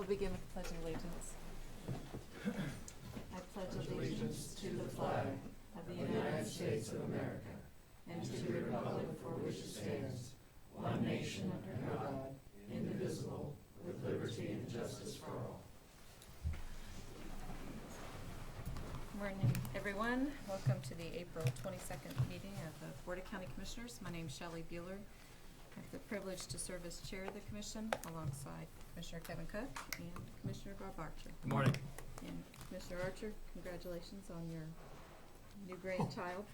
We'll begin with the Pledge of Allegiance. I pledge allegiance to the flag of the United States of America and to the republic for which it stands, one nation under God, indivisible, with liberty and justice for all. Morning, everyone. Welcome to the April 22nd meeting of the Board of County Commissioners. My name is Shelley Bueller. I have the privilege to serve as chair of the commission alongside Commissioner Kevin Cook and Commissioner Bob Archer. Good morning. And Commissioner Archer, congratulations on your new grandchild.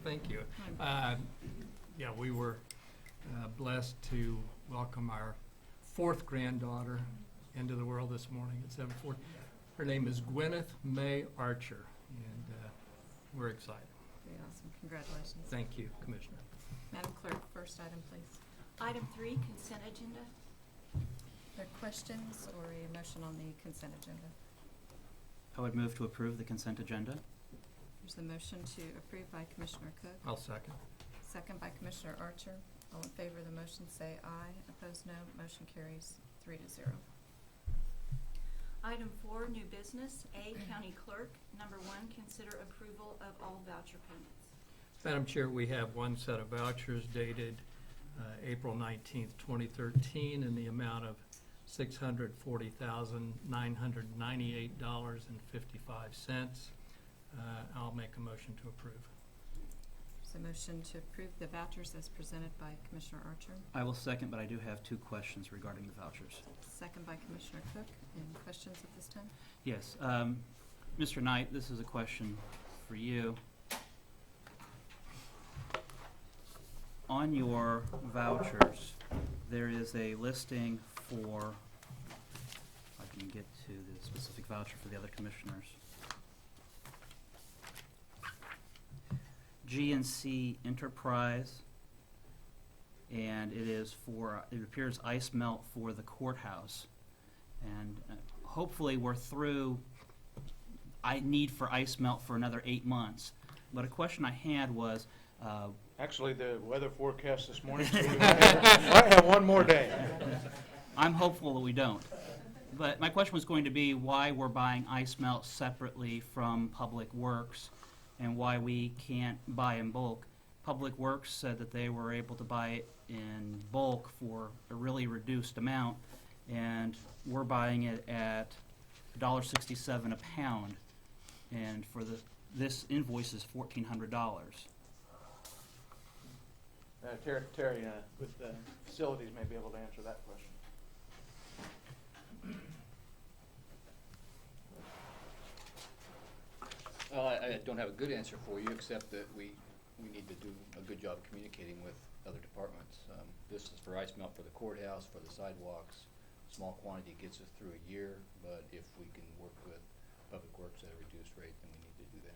Thank you. Yeah, we were blessed to welcome our fourth granddaughter into the world this morning at 7:40. Her name is Gwyneth May Archer, and we're excited. Very awesome. Congratulations. Thank you, Commissioner. Madam Clerk, first item, please. Item 3, consent agenda. Are there questions or a motion on the consent agenda? I would move to approve the consent agenda. There's a motion to approve by Commissioner Cook, I'll second. second by Commissioner Archer. All in favor of the motion say aye. Opposed, no. Motion carries 3-0. Item 4, new business. A, county clerk. Number 1, consider approval of all voucher payments. Madam Chair, we have one set of vouchers dated April 19th, 2013 in the amount of $640,998.55. I'll make a motion to approve. There's a motion to approve the vouchers as presented by Commissioner Archer, I will second, but I do have two questions regarding the vouchers. second by Commissioner Cook. Any questions at this time? Yes, Mr. Knight, this is a question for you. On your vouchers, there is a listing for, if I can get to the specific voucher for the other commissioners. G&C Enterprise, and it is for, it appears ice melt for the courthouse. And hopefully we're through need for ice melt for another 8 months. But a question I had was, Actually, the weather forecast this morning said we might have one more day. I'm hopeful that we don't. But my question was going to be why we're buying ice melt separately from Public Works and why we can't buy in bulk. Public Works said that they were able to buy it in bulk for a really reduced amount, and we're buying it at $1.67 a pound, and for this invoice is $1,400. Terry with facilities may be able to answer that question. I don't have a good answer for you, except that we need to do a good job communicating with other departments. This is for ice melt for the courthouse, for the sidewalks. Small quantity gets us through a year, but if we can work with Public Works at a reduced rate, then we need to do that.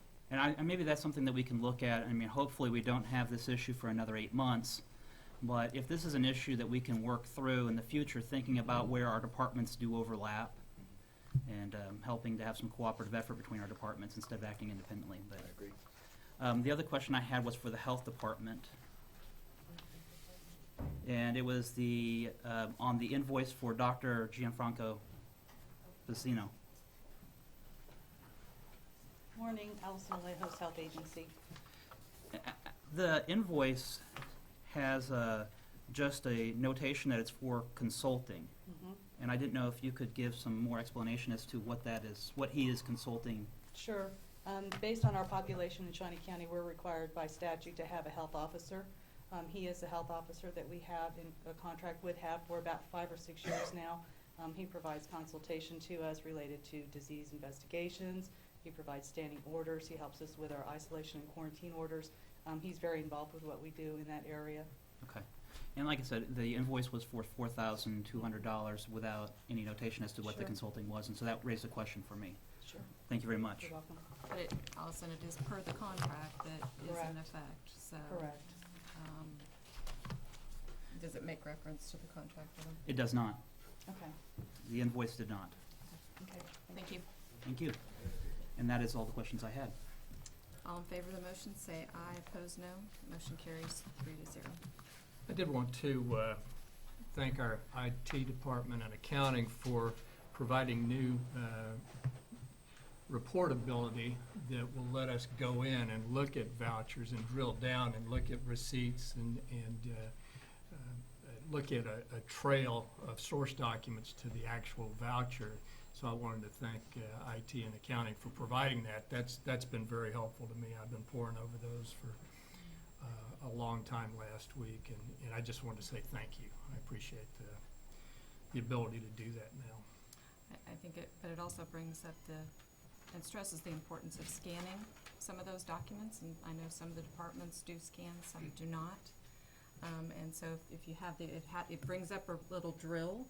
And maybe that's something that we can look at. I mean, hopefully we don't have this issue for another 8 months. But if this is an issue that we can work through in the future, thinking about where our departments do overlap, and helping to have some cooperative effort between our departments instead of acting independently. But I agree. the other question I had was for the health department. And it was the on the invoice for Dr. Gianfranco Vicino. Morning, Allison Alejos Health Agency. The invoice has just a notation that it's for consulting. Mm-hmm. And I didn't know if you could give some more explanation as to what that is, what he is consulting. Sure. Based on our population in Shawnee County, we're required by statute to have a health officer. He is the health officer that we have in a contract with have for about 5 or 6 years now. He provides consultation to us related to disease investigations. He provides standing orders. He helps us with our isolation and quarantine orders. He's very involved with what we do in that area. Okay. And like I said, the invoice was for $4,200 without any notation as to what the Sure. consulting was, and so that raised a question for me. Sure. Thank you very much. You're welcome. But it, Allison, it is per the contract that is in Correct. effect, so. Correct. Does it make reference to the contract at all? It does not. Okay. The invoice did not. Okay. Thank you. Thank you. And that is all the questions I had. All in favor of the motion say aye. Opposed, no. Motion carries 3-0. I did want to thank our IT department and accounting for providing new reportability that will let us go in and look at vouchers and drill down and look at receipts and look at a trail of source documents to the actual voucher. So I wanted to thank IT and accounting for providing that. That's been very helpful to me. I've been poring over those for a long time last week, and I just wanted to say thank you. I appreciate the ability to do that now. I think but it also brings up and stresses the importance of scanning some of those documents, and I know some of the departments do scan, some do not. And so if you have it brings up a little drill,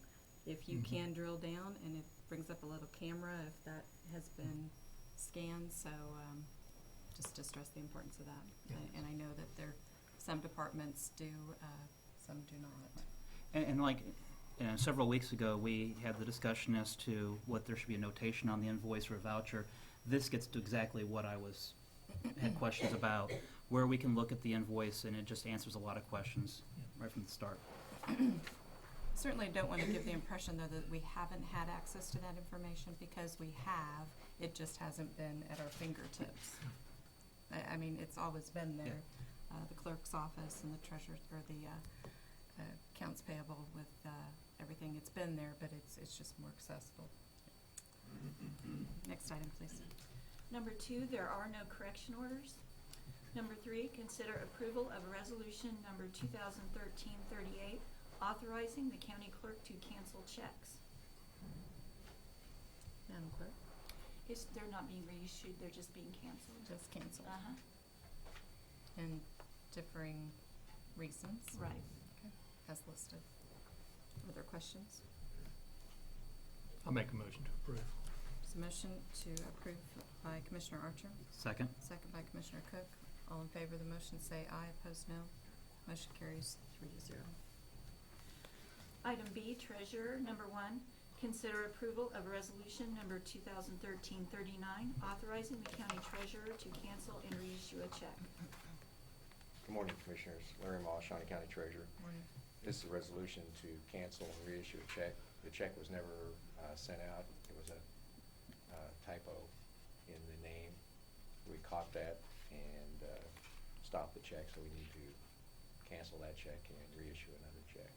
if you can drill down, and it brings up a little camera if that has been scanned. So just to stress the importance of that. Yeah. And I know that some departments do, some do not. And like, several weeks ago, we had the discussion as to what there should be a notation on the invoice or a voucher. This gets to exactly what I had questions about, where we can look at the invoice and it just answers a lot of questions right from the start. Certainly don't want to give the impression, though, that we haven't had access to that information, because we have. It just hasn't been at our fingertips. I mean, it's always been there. The clerk's office and the treasurer, or the accounts payable with everything, it's been there, but it's just more accessible. Next item, please. Number 2, there are no correction orders. Number 3, consider approval of a resolution number 2013-38, authorizing the county clerk to cancel checks. Madam Clerk, They're not being reissued, they're just being canceled. just canceled. Uh-huh, And differing reasons. right. Okay, as listed. Other questions? I'll make a motion to approve. There's a motion to approve by Commissioner Archer, Second? second by Commissioner Cook. All in favor of the motion say aye, opposed no. Motion carries 3-0. Item B, treasurer, number 1, consider approval of resolution number 2013-39, authorizing the county treasurer to cancel and reissue a check. Good morning, Commissioners. Larry Moss, Shawnee County Treasurer. Morning. This is a resolution to cancel and reissue a check. The check was never sent out. It was a typo in the name. We caught that and stopped the check, so we need to cancel that check and reissue another check.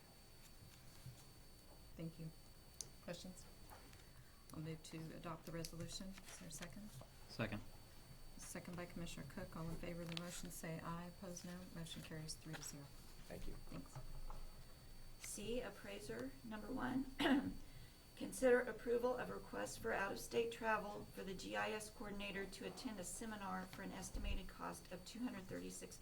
Thank you. Questions? I'll move to adopt the resolution. Is there a second? Second. Second by Commissioner Cook. All in favor of the motion say aye, opposed no. Motion carries 3-0. Thank you. Thanks. C, appraiser, number 1, consider approval of request for out-of-state travel for the GIS coordinator to attend a seminar for an estimated cost of $236.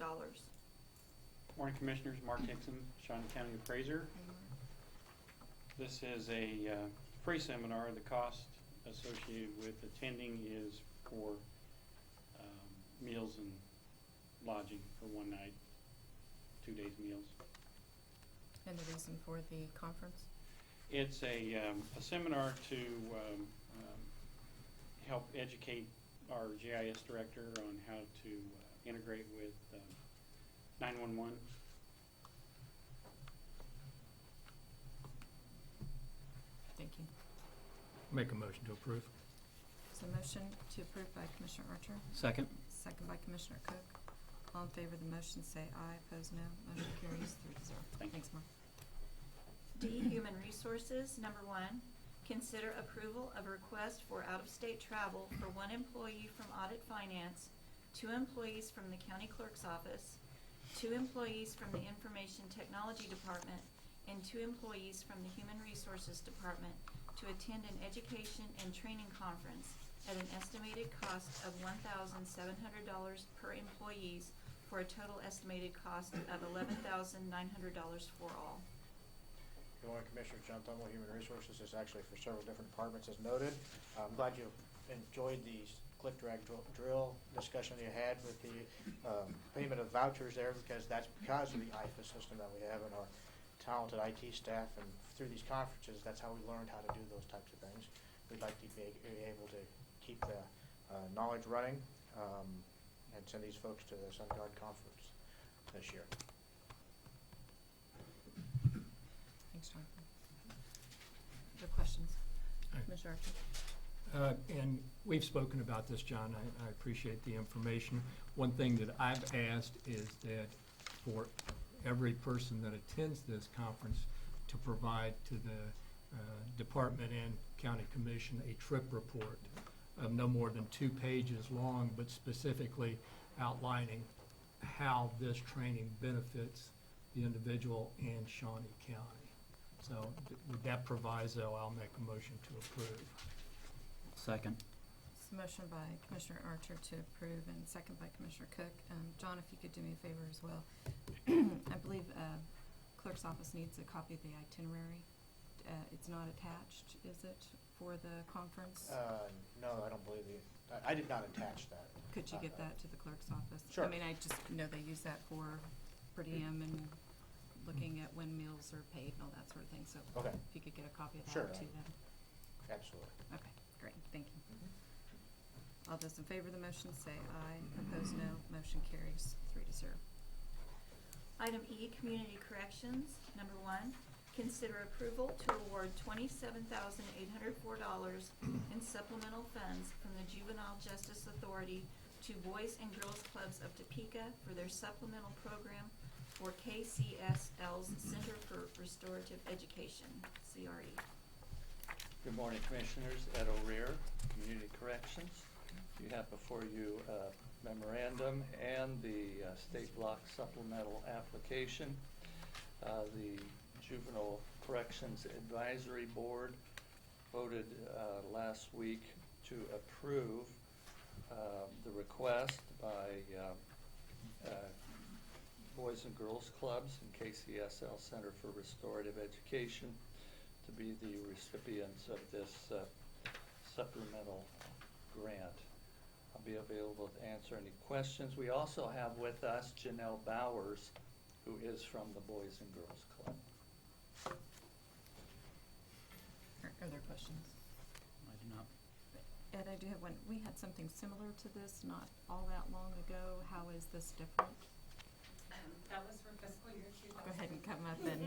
Morning, Commissioners. Mark Hickson, Shawnee County Appraiser. This is a free seminar. The cost associated with attending is for meals and lodging for one night, 2 days meals. And the reason for the conference? It's a seminar to help educate our GIS director on how to integrate with 911. Thank you. Make a motion to approve. So motion to approve by Commissioner Archer, Second? second by Commissioner Cook. All in favor of the motion say aye, opposed no. Motion carries 3-0. Thanks, Mark. D, human resources, number 1, consider approval of a request for out-of-state travel for 1 employee from audit finance, 2 employees from the county clerk's office, 2 employees from the information technology department, and 2 employees from the human resources department to attend an education and training conference at an estimated cost of $1,700 per employees, for a total estimated cost of $11,900 for all. Good morning, Commissioner. John Tumble, Human Resources. This is actually for several different departments, as noted. I'm glad you enjoyed the click, drag, drill discussion you had with the payment of vouchers there, because that's because of the IFA system that we have and our talented IT staff. And through these conferences, that's how we learned how to do those types of things. We'd like to be able to keep the knowledge running and send these folks to the SunGuard conference this year. Thanks, Jonathan. Other questions? Aye. Commissioner Commissioner Archer? And we've spoken about this, John. I appreciate the information. One thing that I've asked is that for every person that attends this conference to provide to the department and county commission a trip report of no more than 2 pages long, but specifically outlining how this training benefits the individual and Shawnee County. So with that proviso, I'll make a motion to approve. Second. It's a motion by Commissioner Archer to approve and second by Commissioner Cook. John, if you could do me a favor as well. I believe clerk's office needs a copy of the itinerary. It's not attached, is it, for the conference? No, I don't believe I did not attach that. Could you get that to the clerk's office? Sure. I mean, I just know they use that for per diem and looking at when meals are paid and all that sort of thing, so Okay. if you could get a copy of Sure. that to them. Absolutely. Okay, great, thank you. All those in favor of the motion say aye. Opposed, no. Motion carries 3-0. Item E, Community Corrections. Number 1, consider approval to award $27,804 in supplemental funds from the Juvenile Justice Authority to Boys and Girls Clubs of Topeka for their supplemental program for KCSL's Center for Restorative Education, CRE. Good morning, Commissioners. Ed O'Rear, Community Corrections. You have before you a memorandum and the state block supplemental application. The Juvenile Corrections Advisory Board voted last week to approve the request by Boys and Girls Clubs and KCSL Center for Restorative Education to be the recipients of this supplemental grant. I'll be available to answer any questions. We also have with us Janelle Bowers, who is from the Boys and Girls Club. Are there questions? I do not. Ed, I do have one. We had something similar to this not all that long ago. How is this different? That was for fiscal year 2000. Go ahead and come up and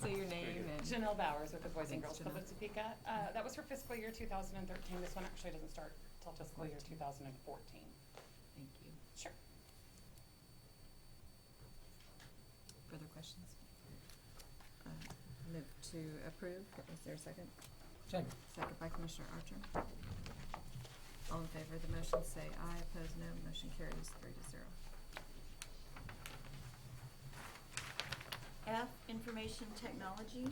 say your name and. Janelle Bowers with the Boys and Thanks, Girls Club of Janelle. Topeka. That was for fiscal year 2013. This one actually doesn't start till fiscal year 2014. Thank you. Sure. Further questions? Move to approve. Is there a second? Second. Second by Commissioner Archer. All in favor of the motion say aye. Opposed, no. Motion carries 3-0. F, Information Technology.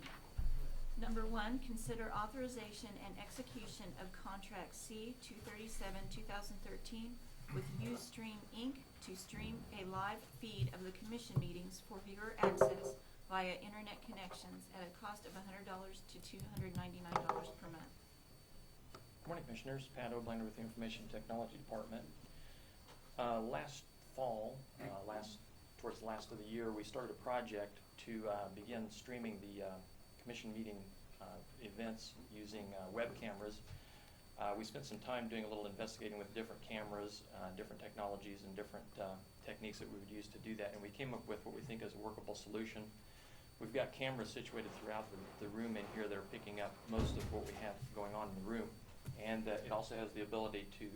Number 1, consider authorization and execution of contract C-237-2013 with Ustream Inc. to stream a live feed of the commission meetings for viewer access via internet connections at a cost of $100 to $299 per month. Good morning, Commissioners. Pat Oblander with the Information Technology Department. Last fall, towards the last of the year, we started a project to begin streaming the commission meeting events using web cameras. We spent some time doing a little investigating with different cameras, different technologies, and different techniques that we would use to do that, and we came up with what we think is a workable solution. We've got cameras situated throughout the room in here that are picking up most of what we have going on in the room, and it also has the ability to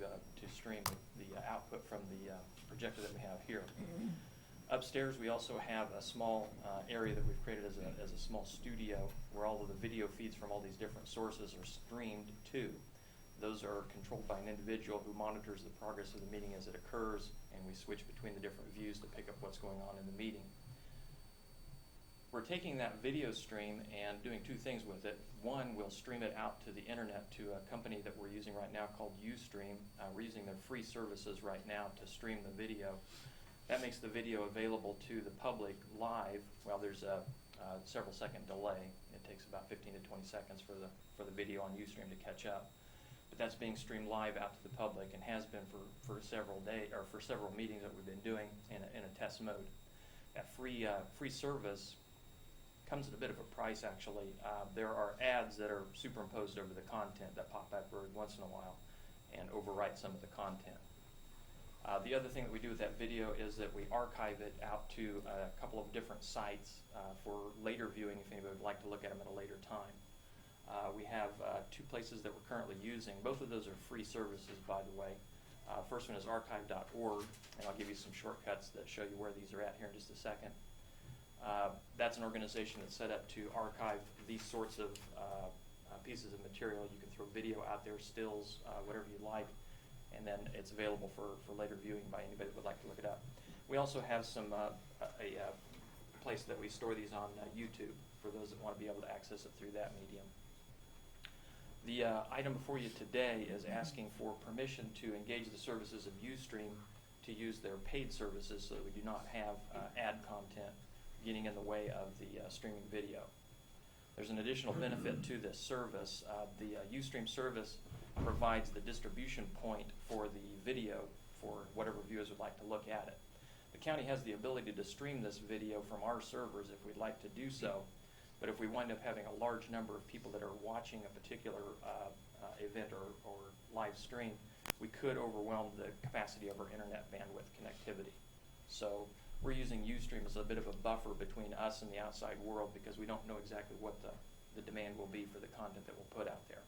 stream the output from the projector that we have here. Upstairs, we also have a small area that we've created as a small studio where all of the video feeds from all these different sources are streamed to. Those are controlled by an individual who monitors the progress of the meeting as it occurs, and we switch between the different views to pick up what's going on in the meeting. We're taking that video stream and doing 2 things with it. One, we'll stream it out to the internet to a company that we're using right now called Ustream. We're using their free services right now to stream the video. That makes the video available to the public live. Well, there's a several second delay. It takes about 15 to 20 seconds for the video on Ustream to catch up. But that's being streamed live out to the public and has been for several days, or for several meetings that we've been doing in a test mode. That free service comes at a bit of a price, actually. There are ads that are superimposed over the content that pop up every once in a while and overwrite some of the content. The other thing that we do with that video is that we archive it out to a couple of different sites for later viewing if anybody would like to look at them at a later time. We have 2 places that we're currently using. Both of those are free services, by the way. First one is archive.org, and I'll give you some shortcuts that show you where these are at here in just a second. That's an organization that's set up to archive these sorts of pieces of material. You can throw video out there, stills, whatever you like, and then it's available for later viewing by anybody that would like to look it up. We also have some a place that we store these on YouTube for those that want to be able to access it through that medium. The item before you today is asking for permission to engage the services of Ustream to use their paid services so that we do not have ad content getting in the way of the streaming video. There's an additional benefit to this service. The Ustream service provides the distribution point for the video for whatever viewers would like to look at it. The county has the ability to stream this video from our servers if we'd like to do so, but if we wind up having a large number of people that are watching a particular event or live stream, we could overwhelm the capacity of our internet bandwidth connectivity. So we're using Ustream as a bit of a buffer between us and the outside world because we don't know exactly what the demand will be for the content that we'll put out there.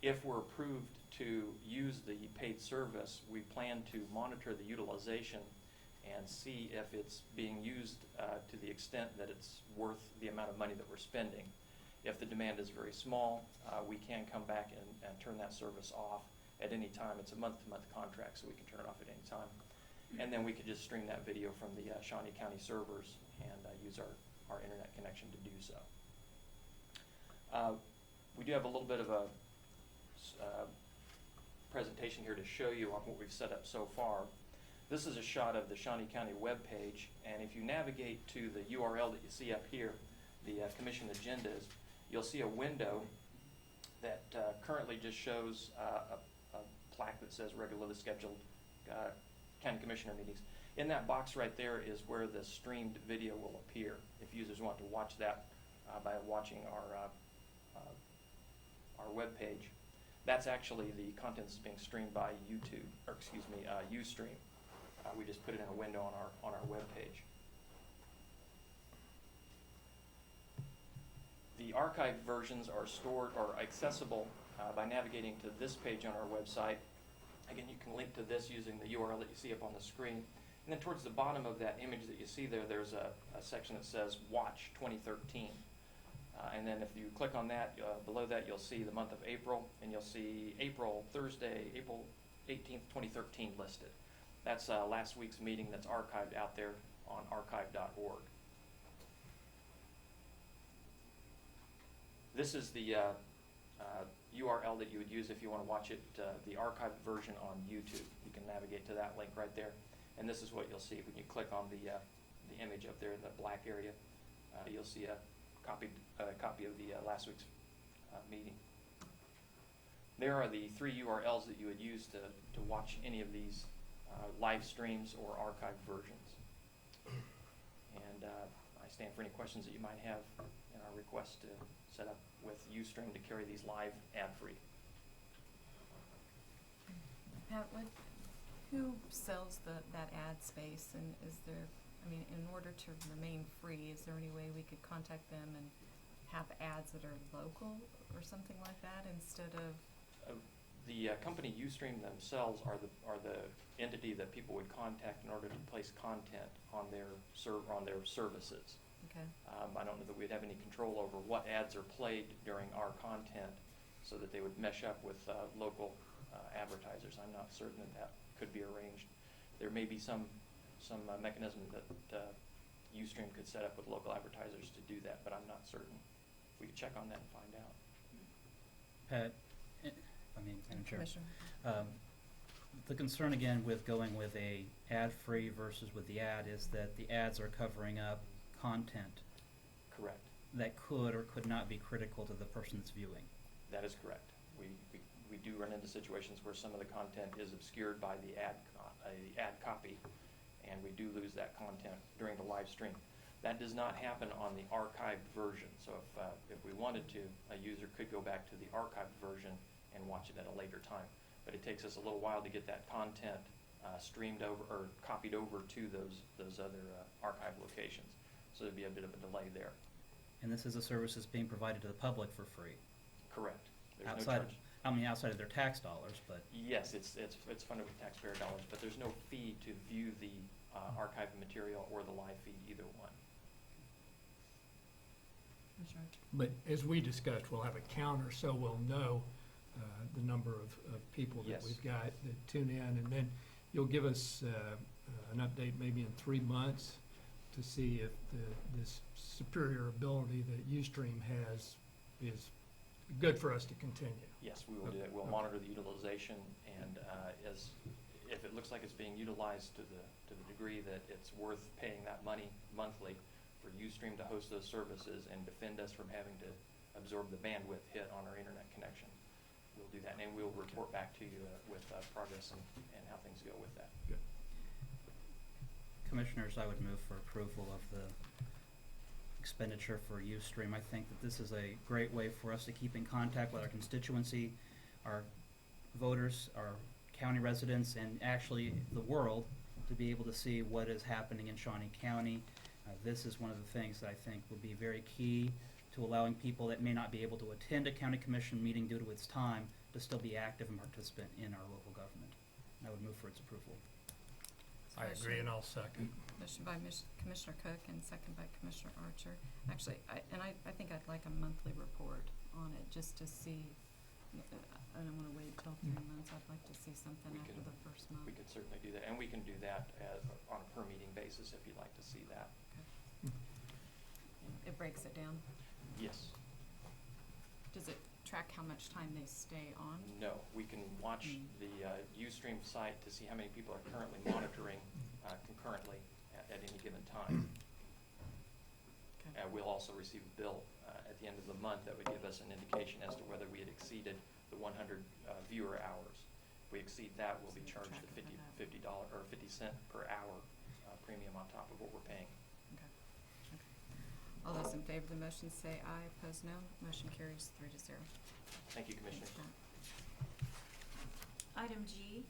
If we're approved to use the paid service, we plan to monitor the utilization and see if it's being used to the extent that it's worth the amount of money that we're spending. If the demand is very small, we can come back and turn that service off at any time. It's a month-to-month contract, so we can turn it off at any time. And then we could just stream that video from the Shawnee County servers and use our internet connection to do so. We do have a little bit of a presentation here to show you on what we've set up so far. This is a shot of the Shawnee County webpage, and if you navigate to the URL that you see up here, the commission agendas, you'll see a window that currently just shows a plaque that says regularly scheduled county commissioner meetings. In that box right there is where the streamed video will appear if users want to watch that by watching our webpage. That's actually the content that's being streamed by Ustream. We just put it in a window on our webpage. The archived versions are stored or accessible by navigating to this page on our website. Again, you can link to this using the URL that you see up on the screen. And then towards the bottom of that image that you see there, there's a section that says Watch 2013. And then if you click on that, below that you'll see the month of April, and you'll see Thursday, April 18th, 2013 listed. That's last week's meeting that's archived out there on archive.org. This is the URL that you would use if you want to watch it, the archived version on YouTube. You can navigate to that link right there. And this is what you'll see when you click on the image up there in the black area. You'll see a copy of the last week's meeting. There are the 3 URLs that you would use to watch any of these live streams or archived versions. And I stand for any questions that you might have in our request to set up with Ustream to carry these live ad-free. Pat, who sells that ad space, and is there, I mean, in order to remain free, is there any way we could contact them and have ads that are local or something like that instead of? The company Ustream themselves are the entity that people would contact in order to place content on their services. Okay. I don't know that we'd have any control over what ads are played during our content, so that they would mesh up with local advertisers. I'm not certain that could be arranged. There may be some mechanism that Ustream could set up with local advertisers to do that, but I'm not certain. We could check on that and find out. Pat, Madam Chair. Commissioner. The concern again with going with a ad-free versus with the ad is that the ads are covering up content Correct. that could or could not be critical to the person that's viewing. That is correct. We do run into situations where some of the content is obscured by the ad copy, and we do lose that content during the live stream. That does not happen on the archived version. So if we wanted to, a user could go back to the archived version and watch it at a later time. But it takes us a little while to get that content streamed over or copied over to those other archive locations. So there'd be a bit of a delay there. And this is a service that's being provided to the public for free? Correct. There's no Outside, charge. outside of their tax dollars, but, Yes, it's funded with taxpayer dollars, but there's no fee to view the archived material or the live feed, either one. Commissioner Archer? But as we discussed, we'll have a counter, so we'll know the number of people that Yes. we've got that tune in. And then you'll give us an update maybe in 3 months to see if this superior ability that Ustream has is good for us to continue. Yes, we will do that. We'll monitor the utilization, and if it looks like it's being utilized to the degree that it's worth paying that money monthly for Ustream to host those services and defend us from having to absorb the bandwidth hit on our internet connection, we'll do that, and we'll report back to you with progress and how things go with that. Good. Commissioners, I would move for approval of the expenditure for Ustream. I think that this is a great way for us to keep in contact with our constituency, our voters, our county residents, and actually the world, to be able to see what is happening in Shawnee County. This is one of the things that I think would be very key to allowing people that may not be able to attend a county commission meeting due to its time to still be active and participant in our local government. And I would move for its approval. I agree, and I'll second. Motion by Commissioner Cook and second by Commissioner Archer. Actually, I think I'd like a monthly report on it, just to see. I don't want to wait till 3 months. I'd like to see something We after can- the first month. We could certainly do that, and we can do that on a per meeting basis if you'd like to see that. It breaks it down. Yes. Does it track how much time they stay on? No, we can watch the Ustream site to see how many people are currently monitoring concurrently at any given time. Okay. We'll also receive a bill at the end of the month that would give us an indication as to whether we had exceeded the 100 viewer hours. If we exceed that, we'll be charged Track a it by that. $50 or 50 cent per hour premium on top of what we're paying. Okay. All those in favor of the motion say aye, opposed no. Motion carries 3-0. Thank you, Commissioners. Item G,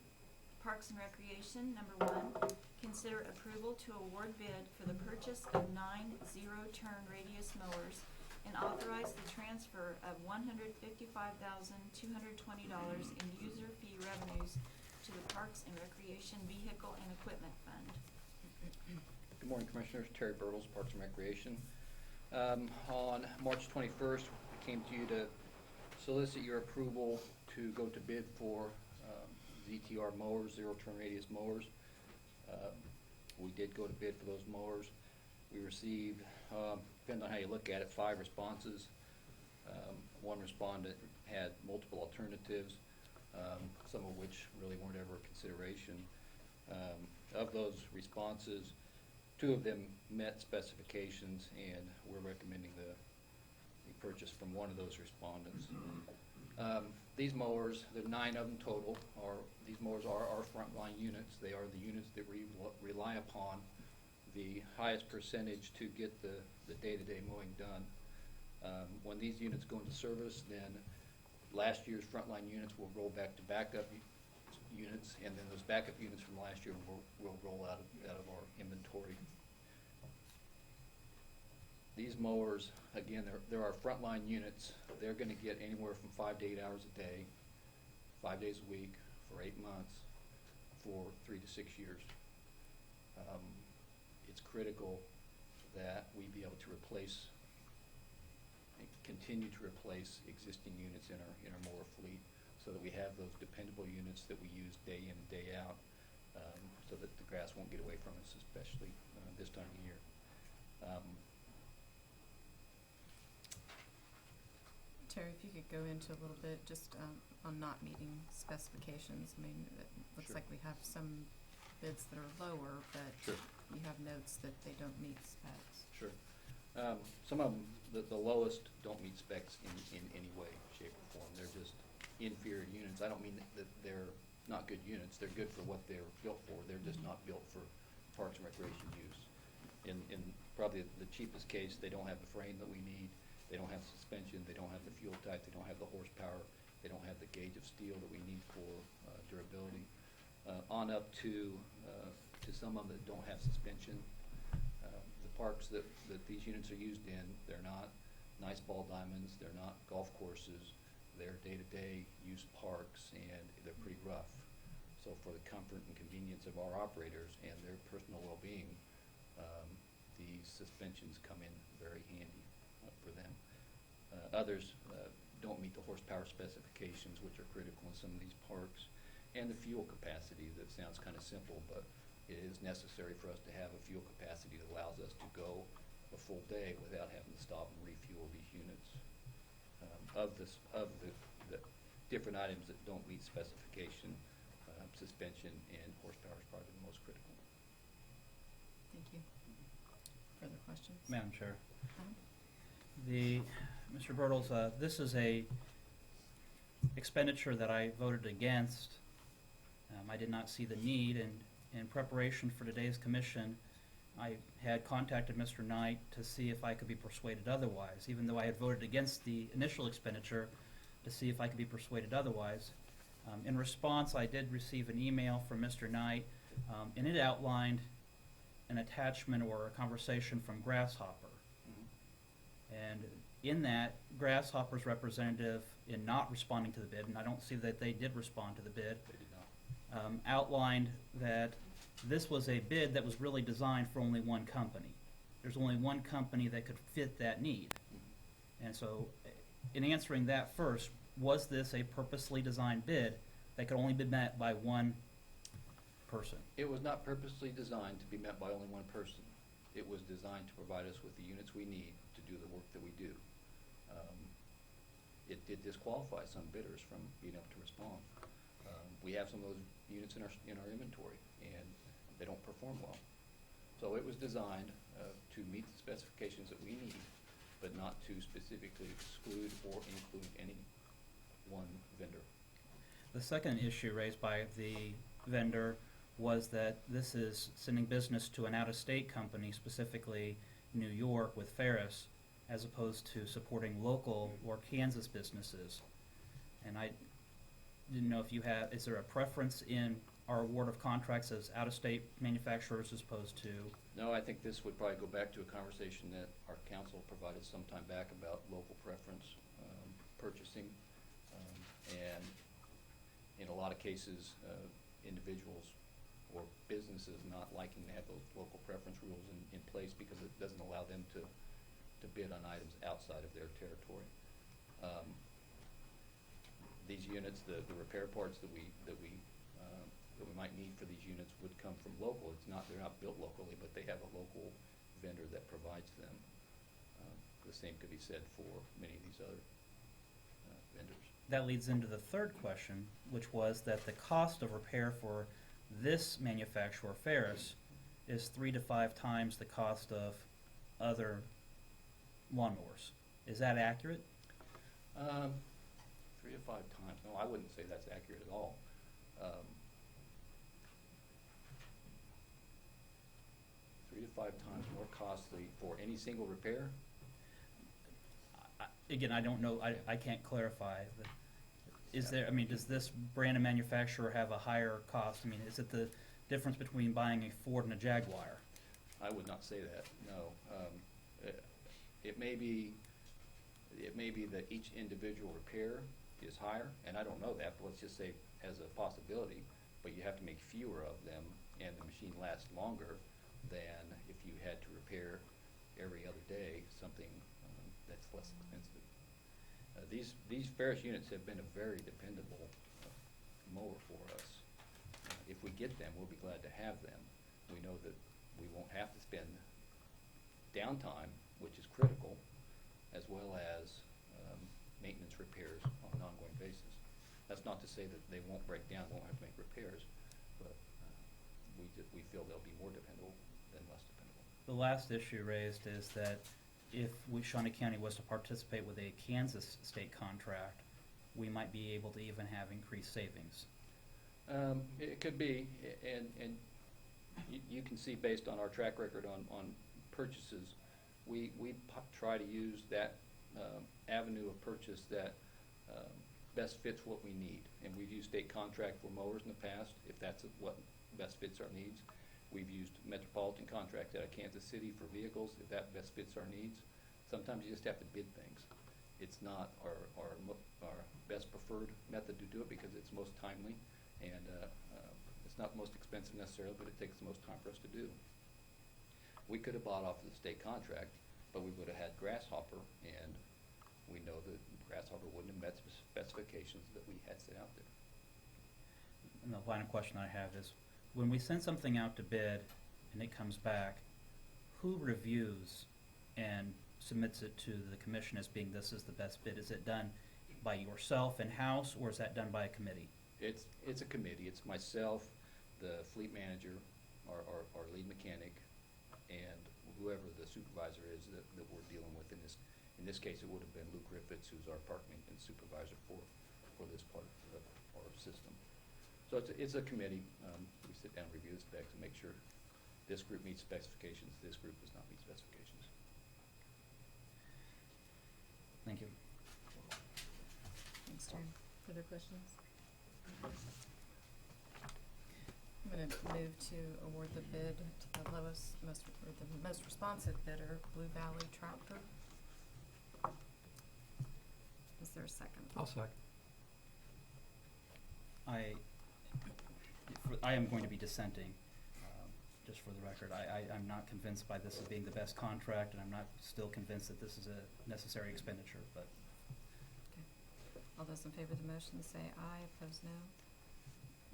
Parks and Recreation, number 1, consider approval to award bid for the purchase of 9 zero-turn radius mowers and authorize the transfer of $155,220 in user fee revenues to the Parks and Recreation Vehicle and Equipment Fund. Good morning, Commissioners. Terry Burtles, Parks and Recreation. On March 21st, we came to you to solicit your approval to go to bid for ZTR mowers, zero-turn radius mowers. We did go to bid for those mowers. We received, depending on how you look at it, 5 responses. One respondent had multiple alternatives, some of which really weren't ever a consideration. Of those responses, 2 of them met specifications, and we're recommending the purchase from one of those respondents. These mowers, there are 9 of them total, these mowers are our frontline units. They are the units that we rely upon the highest percentage to get the day-to-day mowing done. When these units go into service, then last year's frontline units will roll back to backup units, and then those backup units from last year will roll out of our inventory. These mowers, again, they're our frontline units. They're going to get anywhere from 5 to 8 hours a day, 5 days a week, for 8 months, for 3 to 6 years. It's critical that we be able to replace and continue to replace existing units in our mower fleet, so that we have those dependable units that we use day in and day out, so that the grass won't get away from us, especially this time of year. Terry, if you could go into a little bit just on not meeting specifications. I mean, it looks Sure. like we have some bids that are lower, but Sure. you have notes that they don't meet specs. Sure. Some of them, the lowest, don't meet specs in any way, shape, or form. They're just inferior units. I don't mean that they're not good units. They're good for what they're built for. They're just not built for parks and recreation use. In probably the cheapest case, they don't have the frame that we need. They don't have suspension. They don't have the fuel type. They don't have the horsepower. They don't have the gauge of steel that we need for durability. On up to some of them that don't have suspension. The parks that these units are used in, they're not ice ball diamonds, they're not golf courses, they're day-to-day use parks, and they're pretty rough. So for the comfort and convenience of our operators and their personal well-being, these suspensions come in very handy for them. Others don't meet the horsepower specifications, which are critical in some of these parks, and the fuel capacity. That sounds kind of simple, but it is necessary for us to have a fuel capacity that allows us to go a full day without having to stop and refuel these units. Of the different items that don't meet specification, suspension and horsepower is probably the most critical. Thank you. Further questions? Madam Chair. Tom? Mr. Bertles, this is a expenditure that I voted against. I did not see the need, and in preparation for today's commission, I had contacted Mr. Knight to see if I could be persuaded otherwise, even though I had voted against the initial expenditure, to see if I could be persuaded otherwise. In response, I did receive an email from Mr. Knight, and it outlined an attachment or a conversation from Grasshopper. And in that, Grasshopper's representative, in not responding to the bid, and I don't see that they did respond to the bid, They did not. outlined that this was a bid that was really designed for only one company. There's only one company that could fit that need. And so, in answering that first, was this a purposely designed bid that could only be met by one person? It was not purposely designed to be met by only one person. It was designed to provide us with the units we need to do the work that we do. It did disqualify some bidders from being able to respond. We have some of those units in our inventory, and they don't perform well. So it was designed to meet the specifications that we need, but not to specifically exclude or include any one vendor. The second issue raised by the vendor was that this is sending business to an out-of-state company, specifically New York with Ferris, as opposed to supporting local or Kansas businesses. And I didn't know if you have, is there a preference in our award of contracts as out-of-state manufacturers as opposed to? No, I think this would probably go back to a conversation that our council provided some time back about local preference purchasing. And in a lot of cases, individuals or businesses not liking to have those local preference rules in place because it doesn't allow them to bid on items outside of their territory. These units, the repair parts that we might need for these units would come from local. They're not built locally, but they have a local vendor that provides them. The same could be said for many of these other vendors. That leads into the third question, which was that the cost of repair for this manufacturer, Ferris, is 3 to 5 times the cost of other lawnmowers. Is that accurate? 3 to 5 times. No, I wouldn't say that's accurate at all. 3 to 5 times more costly for any single repair? Again, I don't know, I can't clarify. Is there, I mean, does this brand and manufacturer have a higher cost? I mean, is it the difference between buying a Ford and a Jaguar? I would not say that, no. It may be that each individual repair is higher, and I don't know that, but let's just say as a possibility, but you have to make fewer of them, and the machine lasts longer than if you had to repair every other day something that's less expensive. These Ferris units have been a very dependable mower for us. If we get them, we'll be glad to have them. We know that we won't have to spend downtime, which is critical, as well as maintenance repairs on an ongoing basis. That's not to say that they won't break down, won't have to make repairs, but we feel they'll be more dependable than less dependable. The last issue raised is that if Shawnee County was to participate with a Kansas state contract, we might be able to even have increased savings. It could be, and you can see based on our track record on purchases, we try to use that avenue of purchase that best fits what we need. And we've used state contract for mowers in the past, if that's what best fits our needs. We've used metropolitan contract out of Kansas City for vehicles, if that best fits our needs. sometimes you just have to bid things. It's not our best preferred method to do it because it's most timely, and it's not most expensive necessarily, but it takes the most time for us to do. We could have bought off the state contract, but we would have had Grasshopper, and we know that Grasshopper wouldn't have met the specifications that we had set out there. And the line of question I have is, when we send something out to bid and it comes back, who reviews and submits it to the commission as being this is the best bid? Is it done by yourself in-house, or is that done by a committee? It's a committee. It's myself, the fleet manager, our lead mechanic, and whoever the supervisor is that we're dealing with in this. In this case, it would have been Luke Griffiths, who's our park maintenance supervisor for this part of our system. So it's a committee. We sit down and review the specs and make sure this group meets specifications, this group does not meet specifications. Thank you. Thanks, Terry. Further questions? I'm going to move to award the bid to the most responsive bidder, Blue Valley Tractor. Is there a second? I'll second. I am going to be dissenting, just for the record. I'm not convinced by this as being the best contract, and I'm not still convinced that this is a necessary expenditure, but. Okay. All those in favor of the motion say aye, opposed no.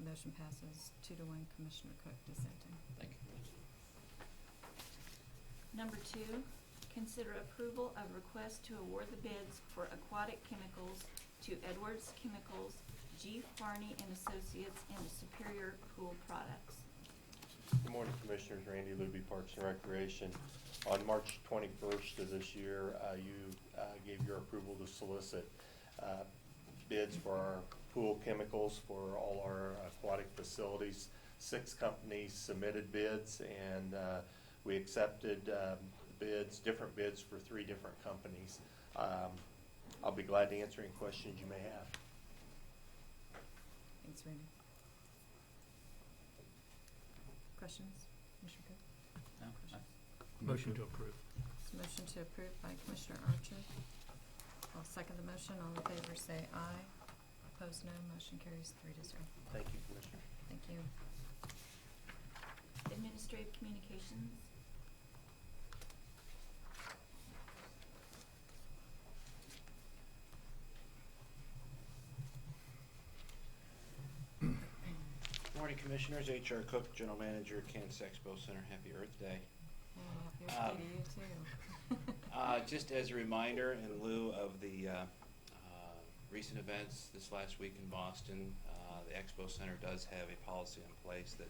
Motion passes 2-1, Commissioner Cook dissenting. Thank you. Number 2, consider approval of request to award the bids for aquatic chemicals to Edwards Chemicals, G. Farney and Associates, and Superior Pool Products. Good morning, Commissioners. Randy Luby, Parks and Recreation. On March 21st of this year, you gave your approval to solicit bids for our pool chemicals for all our aquatic facilities. 6 companies submitted bids, and we accepted bids, different bids for 3 different companies. I'll be glad to answer any questions you may have. Thanks, Randy. Questions? Commissioner Cook? No, Motion to approve. Motion to approve by Commissioner Archer. I'll second the motion. All in favor say aye. Opposed no. Motion carries 3-0. Thank you, Commissioner. Thank you. Administrative Communications. Good morning, Commissioners. H.R. Cook, General Manager, Kansas Expo Center. Happy Earth Day. Yeah, happy birthday to you too. Just as a reminder, in lieu of the recent events this last week in Boston, the Expo Center does have a policy in place that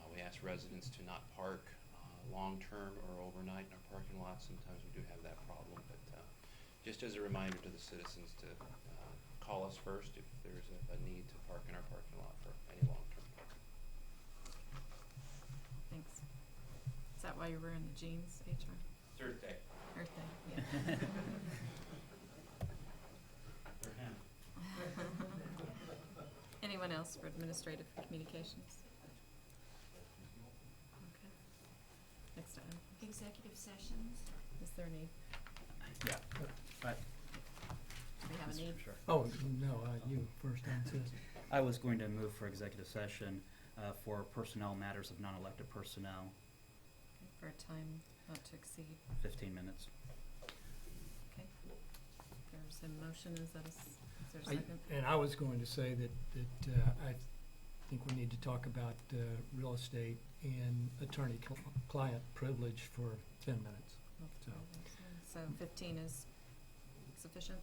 we ask residents to not park long-term or overnight in our parking lots. Sometimes we do have that problem, but just as a reminder to the citizens to call us first if there's a need to park in our parking lot for any long-term parking. Thanks. Is that why you're wearing the jeans, HR? It's Earth Day. Earth Day, yeah. Anyone else for administrative communications? Okay. Next item. Executive sessions. Is there a need? Yeah, but. Do we have a need? Sure. Oh, no, you first on this. I was going to move for executive session for personnel matters of non-elected personnel, Okay, for a time not to exceed. 15 minutes. Okay. There's a motion. Is there a second? And I was going to say that I think we need to talk about real estate and attorney-client privilege for 10 minutes. So 15 is sufficient,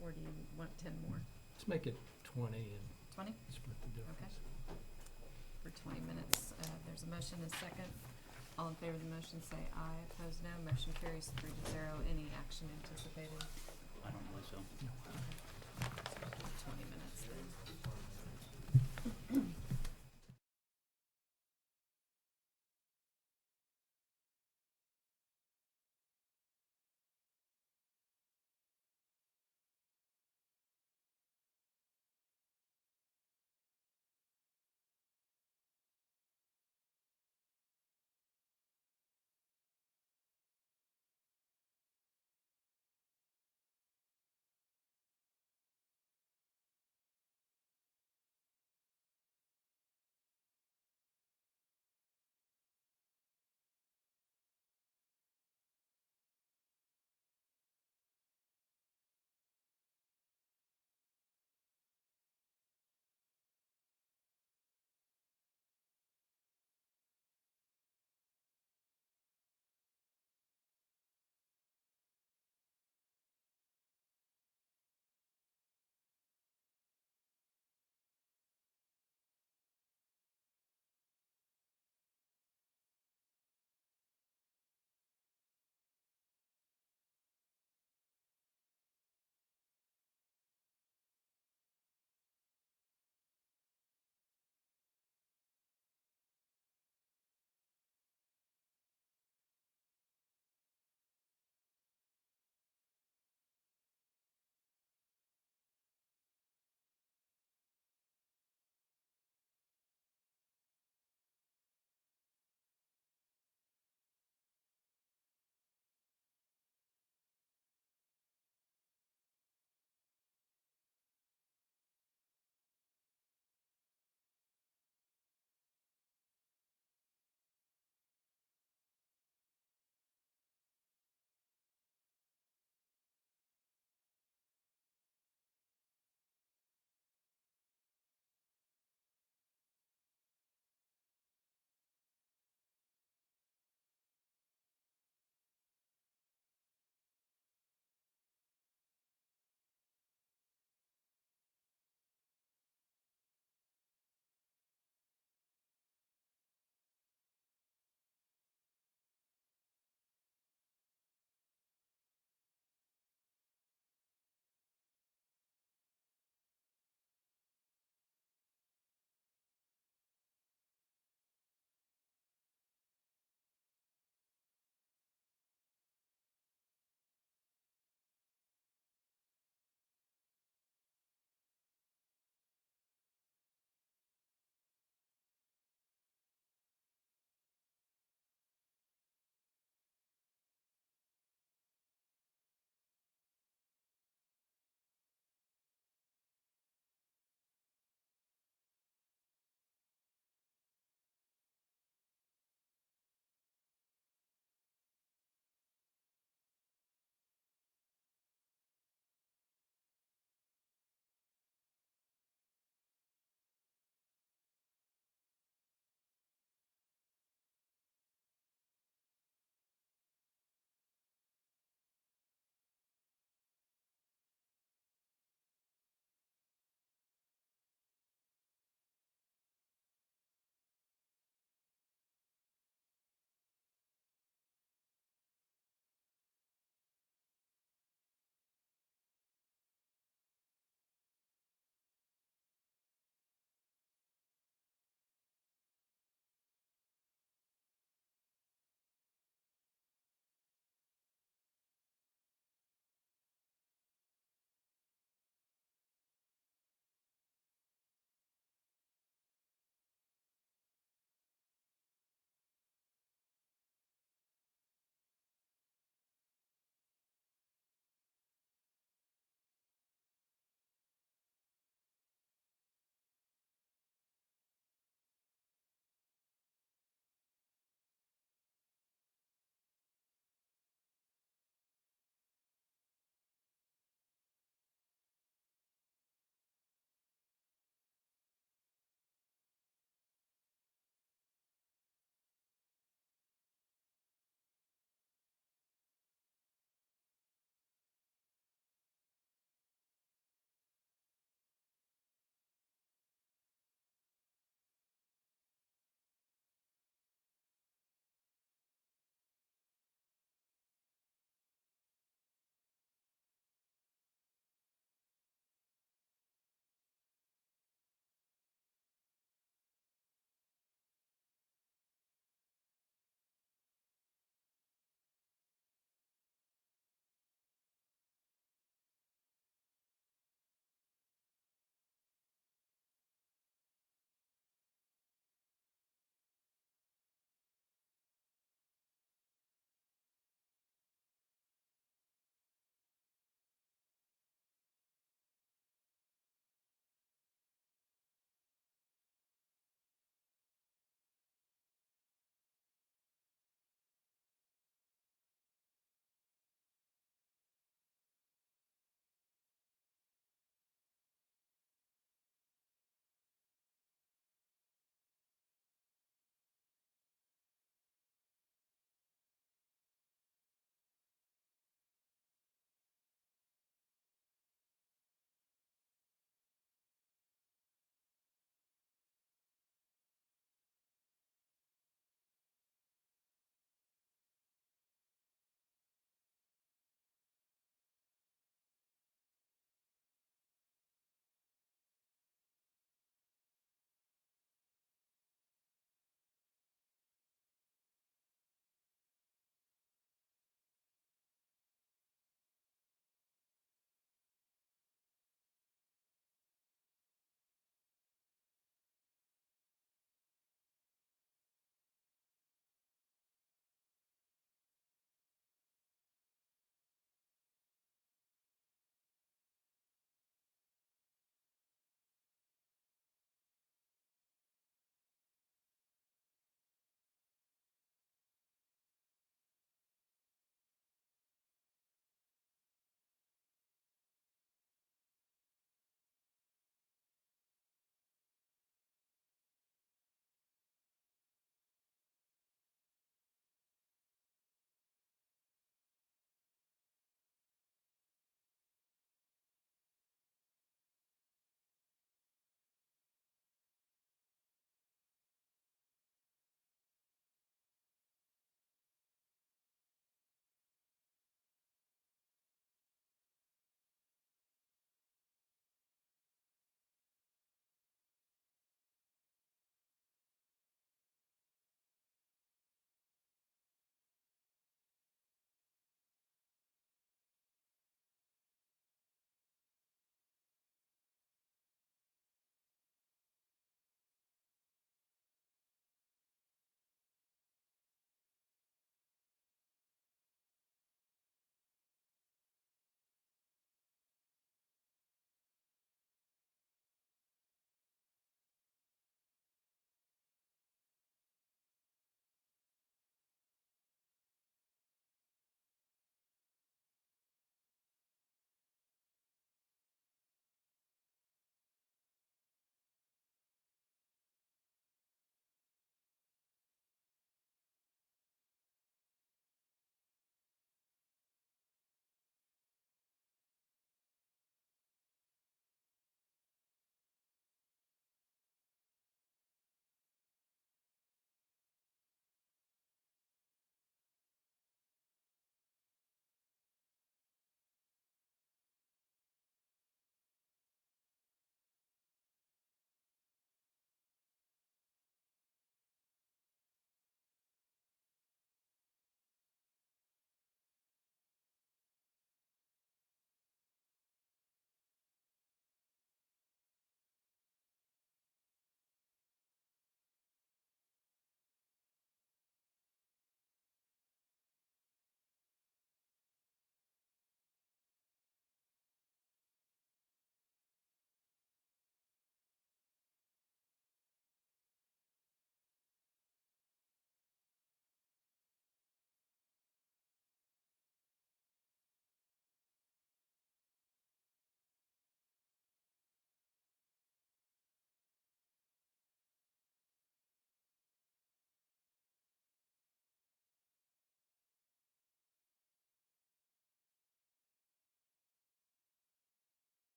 or do you want 10 more? Let's make it 20 and 20? split the difference. For 20 minutes. There's a motion, a second. All in favor of the motion say aye. Opposed no. Motion carries 3-0. Any action anticipated? I don't believe so. Okay.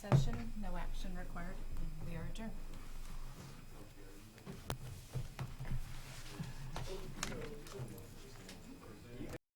session, no action required. We are adjourned.